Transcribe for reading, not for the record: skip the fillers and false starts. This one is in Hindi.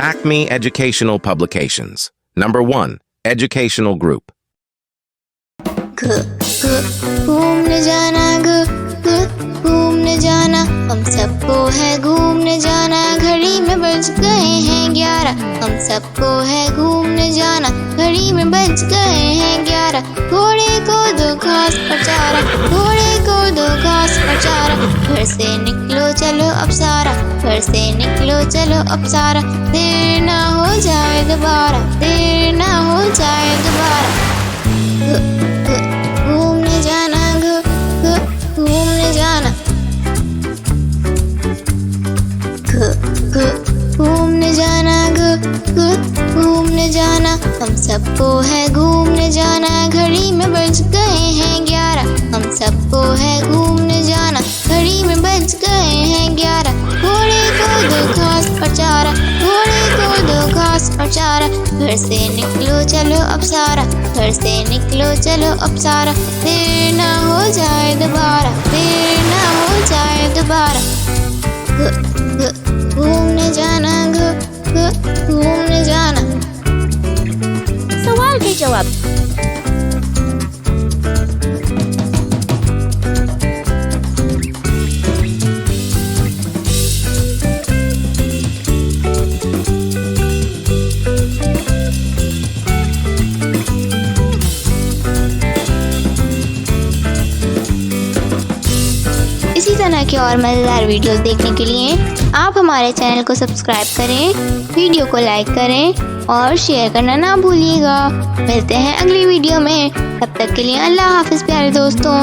Acme Educational Publications. Number 1. Educational Group. घूमने जाना घूमने जाना हम सबको है घूमने जाना घड़ी में बज गए हैं 11 हम सबको है घूमने जाना घड़ी में बज गए हैं 11 घोड़े को दो घास पर चारा घोड़े को दो घास पर चारा घर से निकलो चलो अब सारा घर से निकलो चलो अब सारा देर ना हो जाए दोबारा देर ना हो जाए दोबारा घूमने जाना घूमने जाना घूमने जाना घूमने जाना हम सबको है घूमने जाना घड़ी में बज गए हैं 11 हम सबको है घूमने जाना घड़ी में बज गए हैं 11 घोड़े को दो घास पर चारा घोड़े को दो घास पर चारा घर से निकलो चलो अब सारा घर से निकलो चलो अब सारा देर ना हो जाए दोबारा देर ना हो जाए दोबारा घूमने जाना घूमने जाना। सवाल के जवाब। इसी तरह के और मज़ेदार वीडियोस देखने के लिए आप हमारे चैनल को सब्सक्राइब करें, वीडियो को लाइक करें और शेयर करना ना भूलिएगा। मिलते हैं अगली वीडियो में, तब तक के लिए अल्लाह हाफिज़ प्यारे दोस्तों।